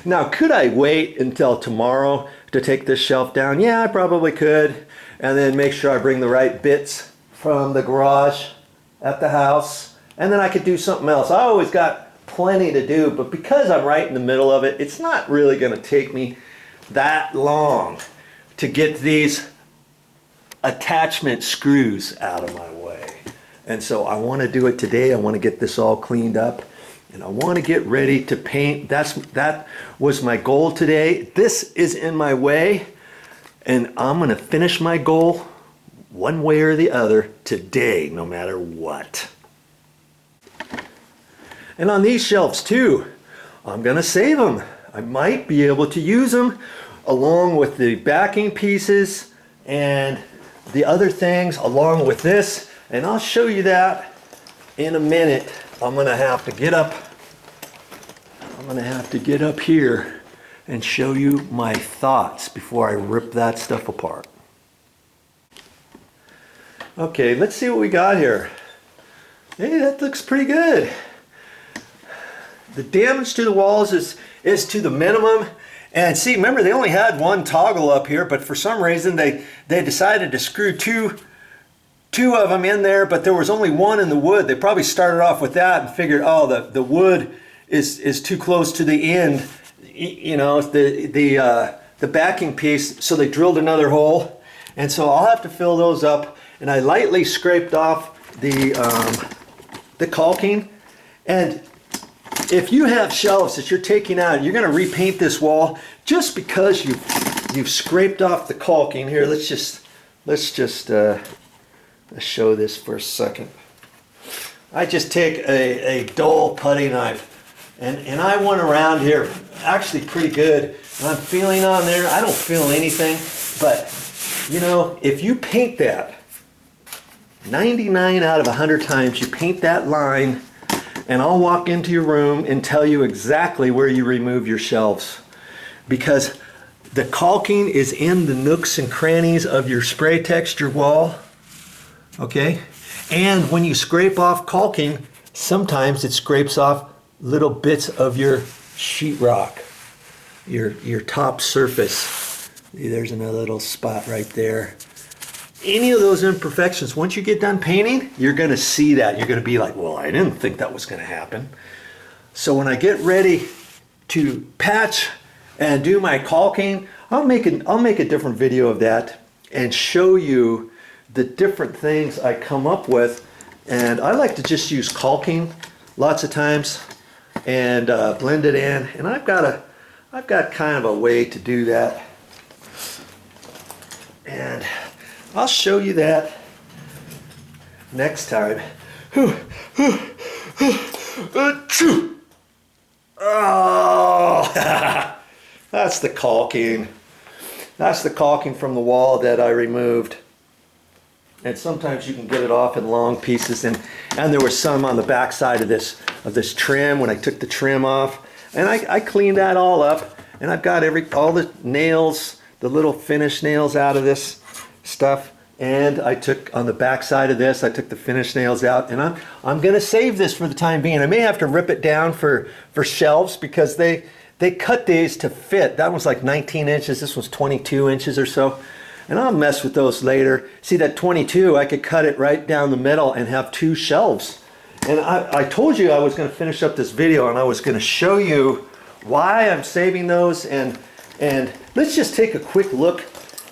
Now, could I wait until tomorrow to take this shelf down? Yeah, I probably could. And then make sure I bring the right bits from the garage at the house. And then I could do something else. I always got plenty to do, but because I'm right in the middle of it, it's not really going to take me that long to get these attachment screws out of my way. And so I want to do it today. I want to get this all cleaned up. And I want to get ready to paint. That was my goal today. This is in my way, and I'm going to finish my goal one way or the other today, no matter what. And on these shelves too, I'm going to save them. I might be able to use them along with the backing pieces and the other things along with this. And I'll show you that in a minute. I'm going to have to get up here and show you my thoughts before I rip that stuff apart. Okay, let's see what we got here. Hey, that looks pretty good. The damage to the walls is to the minimum. And see, remember, they only had one toggle up here, but for some reason they decided to screw two of them in there, but there was only one in the wood. They probably started off with that and figured, oh, the wood is too close to the end, you know, the backing piece, so they drilled another hole. And so I'll have to fill those up. And I lightly scraped off the caulking. And if you have shelves that you're taking out, you're going to repaint this wall just because you've scraped off the caulking. Here, let's just show this for a second. I just take a dull putty knife and I went around here actually pretty good. And I'm feeling on there. I don't feel anything, but you know, if you paint that 99 out of 100 times, you paint that line, and I'll walk into your room and tell you exactly where you remove your shelves, because the caulking is in the nooks and crannies of your spray texture wall. Okay, and when you scrape off caulking, sometimes it scrapes off little bits of your sheetrock, your top surface. There's another little spot right there. Any of those imperfections, once you get done painting, you're going to see that. You're going to be like, well, I didn't think that was going to happen. So when I get ready to patch and do my caulking, I'll make a different video of that and show you the different things I come up with. And I like to just use caulking lots of times and blend it in. And I've got kind of a way to do that. And I'll show you that next time. Oh, that's the caulking. That's the caulking from the wall that I removed. And sometimes you can get it off in long pieces. And there was some on the back side of this trim when I took the trim off. And I cleaned that all up. And I've got all the nails, the little finish nails out of this stuff. And I took on the back side of this, I took the finish nails out, and I'm going to save this for the time being. I may have to rip it down for shelves because they cut these to fit. That was like 19 inches. This was 22 inches or so. And I'll mess with those later. See, that 22, I could cut it right down the middle and have two shelves. And I told you I was going to finish up this video and I was going to show you why I'm saving those. And let's just take a quick look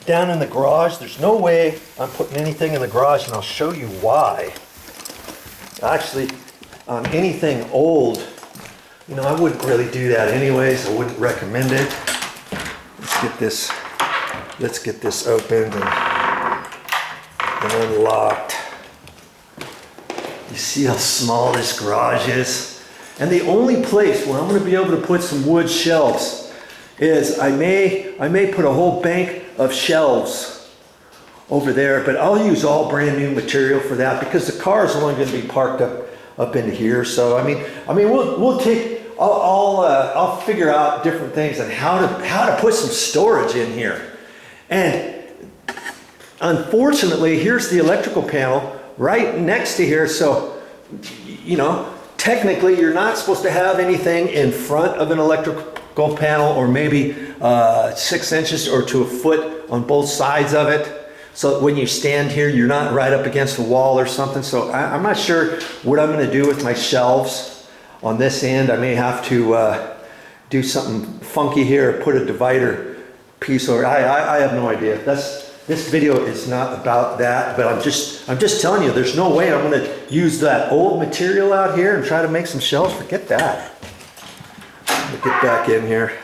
down in the garage. There's no way I'm putting anything in the garage, and I'll show you why. Actually, on anything old, you know, I wouldn't really do that anyways. I wouldn't recommend it. Let's get this opened and unlocked. You see how small this garage is? And the only place where I'm going to be able to put some wood shelves is I may put a whole bank of shelves over there, but I'll use all brand new material for that because the car is only going to be parked up into here. So I mean I'll figure out different things on how to put some storage in here. And unfortunately, here's the electrical panel right next to here. So, you know, technically you're not supposed to have anything in front of an electrical gold panel, or maybe 6 inches or to a foot on both sides of it. So when you stand here, you're not right up against the wall or something. So I'm not sure what I'm going to do with my shelves on this end. I may have to do something funky here, put a divider piece over. I have no idea. This video is not about that, but I'm just telling you, there's no way I'm going to use that old material out here and try to make some shelves. Forget that. Let me get back in here.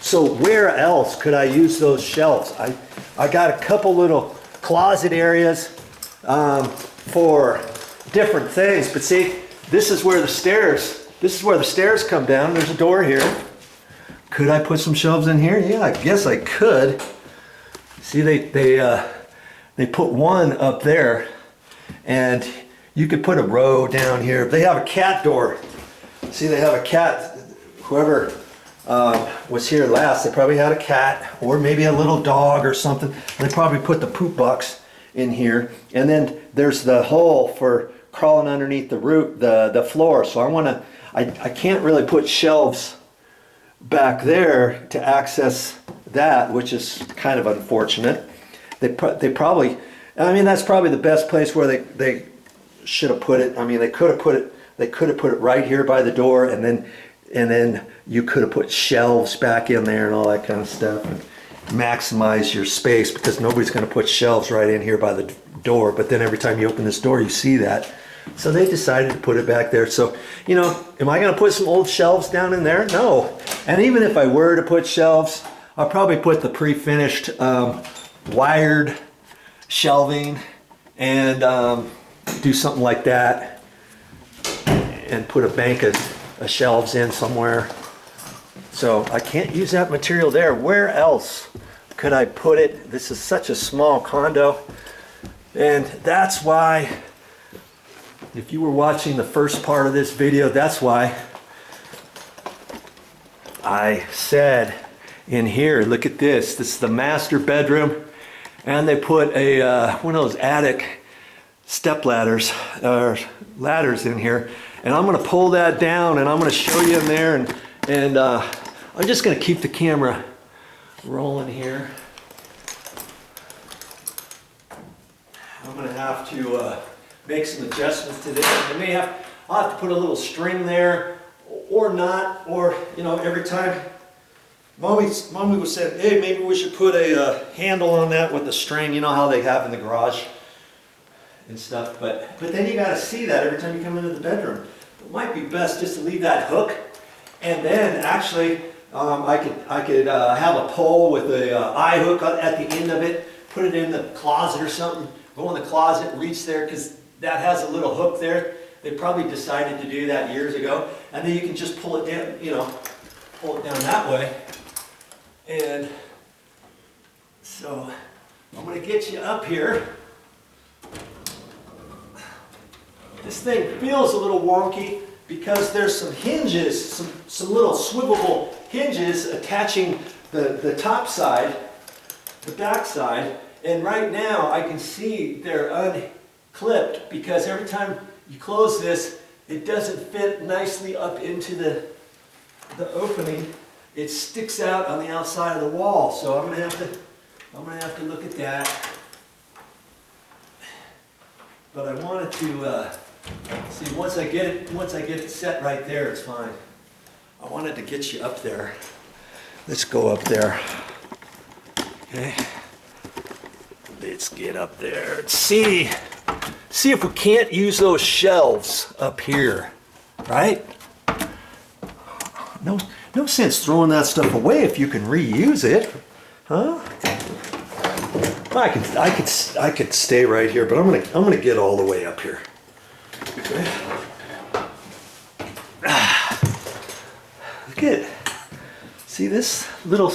So where else could I use those shelves? I got a couple little closet areas for different things, but see, this is where the stairs come down. There's a door here. Could I put some shelves in here? Yeah, I guess I could. See, they put one up there, and you could put a row down here. They have a cat door. See, they have a cat. Whoever was here last, they probably had a cat or maybe a little dog or something. They probably put the poop box in here, and then there's the hole for crawling underneath the roof, the floor. So I can't really put shelves back there to access that, which is kind of unfortunate. They probably, I mean, that's probably the best place where they should have put it. I mean, they could have put it right here by the door, and then you could have put shelves back in there and all that kind of stuff, and maximize your space, because nobody's going to put shelves right in here by the door. But then every time you open this door, you see that. So they decided to put it back there. So, you know, am I going to put some old shelves down in there? No. And even if I were to put shelves, I'll probably put the pre-finished wired shelving and do something like that, and put a bank of shelves in somewhere. So I can't use that material there. Where else could I put it? This is such a small condo, and that's why, if you were watching the first part of this video, that's why I said in here, look at this. This is the master bedroom, and they put a one of those attic step ladders or ladders in here, and I'm going to pull that down, and I'm going to show you in there, and I'm just going to keep the camera rolling here. I'm going to have to make some adjustments to this. I'll have to put a little string there, or not, or, you know, every time Mommy was saying, hey, maybe we should put a handle on that with the string, you know how they have in the garage and stuff. But then you got to see that every time you come into the bedroom. It might be best just to leave that hook, and then actually I could have a pole with a eye hook at the end of it, put it in the closet or something, go in the closet, reach there, because that has a little hook there. They probably decided to do that years ago, and then you can just pull it down, you know, pull it down that way. And so I'm going to get you up here. This thing feels a little wonky because there's some hinges, some little swivelable hinges attaching the top side, the back side, and right now I can see they're unclipped because every time you close this, it doesn't fit nicely up into the opening. It sticks out on the outside of the wall, so I'm gonna have to look at that. But I wanted to see, once I get it set right there, it's fine. I wanted to get you up there. Let's go up there. Okay. Let's get up there. Let's see if we can't use those shelves up here, right? No sense throwing that stuff away if you can reuse it, huh? I could stay right here, but I'm gonna get all the way up here. Okay. Look at, see this little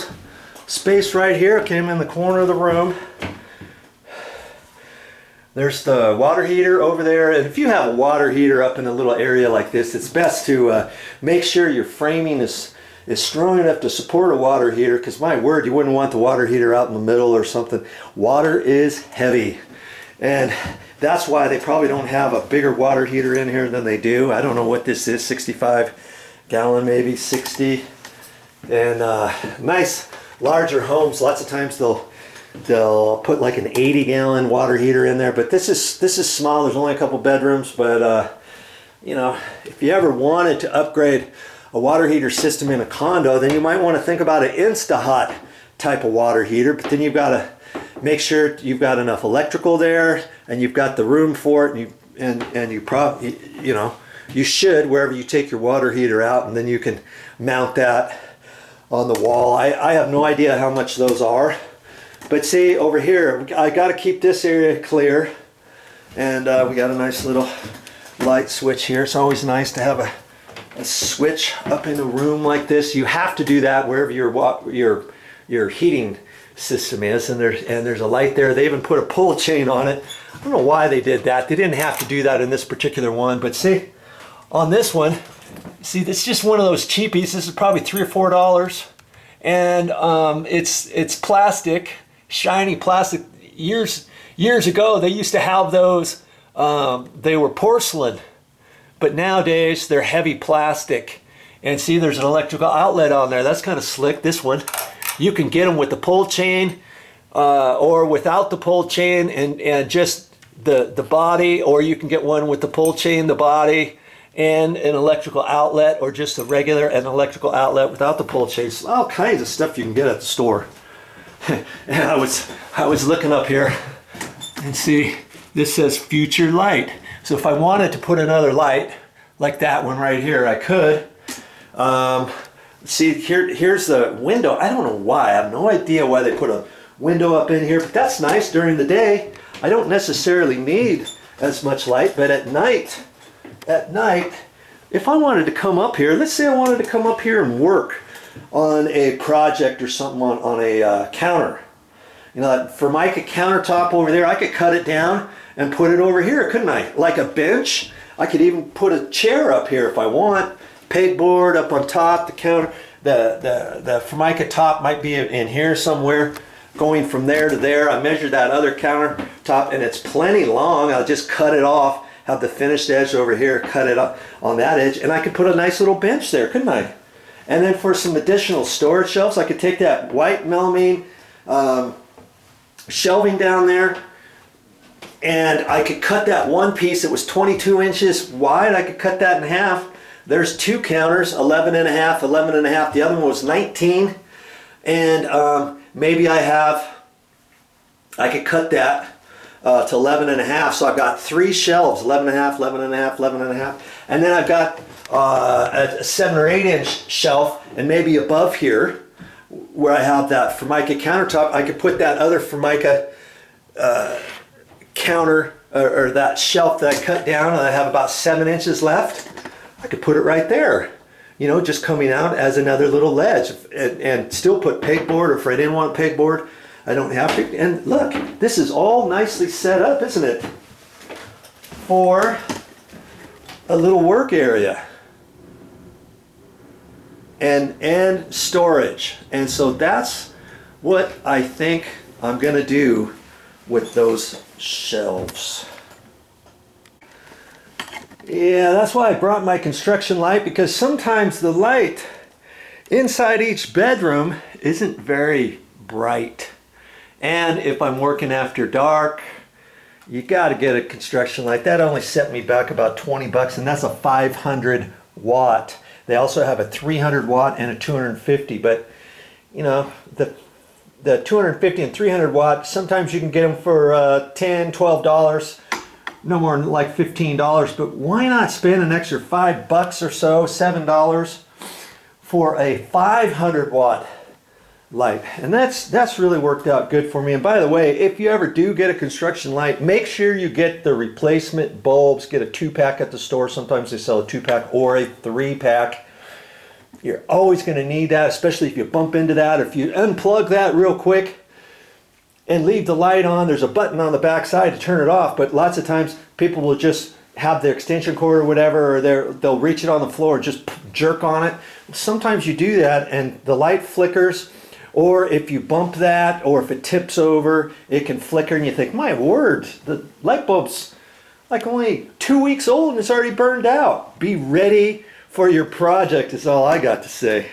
space right here came in the corner of the room. There's the water heater over there, and if you have a water heater up in a little area like this, it's best to make sure your framing is strong enough to support a water heater, because my word, you wouldn't want the water heater out in the middle or something. Water is heavy, and That's why they probably don't have a bigger water heater in here than they do. I don't know what this is, 65 gallon, maybe 60. And nice larger homes, lots of times they'll put like an 80 gallon water heater in there, but this is small. There's only a couple bedrooms, but you know, if you ever wanted to upgrade a water heater system in a condo, then you might want to think about an Insta-Hot type of water heater, but then you've got to make sure you've got enough electrical there and you've got the room for it, and you probably, you know, you should, wherever you take your water heater out, and then you can mount that on the wall. I have no idea how much those are, but see over here, I got to keep this area clear, and we got a nice little light switch here. It's always nice to have a switch up in a room like this. You have to do that wherever your heating system is, and there's a light there. They even put a pull chain on it. I don't know why they did that. They didn't have to do that in this particular one, but see, on this one, see, this is just one of those cheapies. This is probably $3 or $4, and it's plastic, shiny plastic. Years ago, they used to have those. They were porcelain, but nowadays they're heavy plastic. And see, there's an electrical outlet on there. That's kind of slick. This one, you can get them with the pull chain, or without the pull chain and just the body, or you can get one with the pull chain, the body, and an electrical outlet, or just a regular and electrical outlet without the pull chain. So all kinds of stuff you can get at the store. And I was looking up here and see, this says future light. So if I wanted to put another light like that one right here, I could. See, here's the window. I don't know why. I have no idea why they put a window up in here, but that's nice during the day. I don't necessarily need as much light, but at night, if I wanted to come up here, let's say I wanted to come up here and work on a project or something on a counter. You know, that Formica countertop over there, I could cut it down and put it over here, couldn't I? Like a bench. I could even put a chair up here if I want. Pegboard up on top, the counter, the Formica top might be in here somewhere, going from there to there. I measured that other countertop, and it's plenty long. I'll just cut it off, have the finished edge over here, cut it up on that edge, and I could put a nice little bench there, couldn't I? And then for some additional storage shelves, I could take that white melamine shelving down there, and I could cut that one piece that was 22 inches wide. I could cut that in half. There's two counters, 11 and a half, 11 and a half. The other one was 19. And maybe I could cut that to 11 and a half. So I've got three shelves, 11 and a half, 11 and a half, 11 and a half. And then I've got a 7 or 8 inch shelf, and maybe above here where I have that Formica countertop, I could put that other Formica counter or that shelf that I cut down, and I have about 7 inches left. I could put it right there, you know, just coming out as another little ledge, and still put pegboard, or if I didn't want pegboard, I don't have to. And look, this is all nicely set up, isn't it, for a little work area and storage. And so that's what I think I'm gonna do with those shelves. Yeah, that's why I brought my construction light, because sometimes the light inside each bedroom isn't very bright. And if I'm working after dark, you got to get a construction light. That only set me back about 20 bucks, and that's a 500 watt. They also have a 300 watt and a 250, but you know, the 250 and 300 watt, sometimes you can get them for $10, $12. No more than like $15, but why not spend an extra $5 or so, $7 for a 500 watt light? And that's really worked out good for me. And by the way, if you ever do get a construction light, make sure you get the replacement bulbs. Get a 2-pack at the store. Sometimes they sell a 2-pack or a 3-pack. You're always going to need that, especially if you bump into that. If you unplug that real quick and leave the light on, there's a button on the back side to turn it off, but lots of times people will just have their extension cord or whatever, or they'll reach it on the floor and just jerk on it. Sometimes you do that and the light flickers, Or if you bump that, or if it tips over, it can flicker and you think, my word, the light bulb's like only 2 weeks old and it's already burned out. Be ready for your project is all I got to say.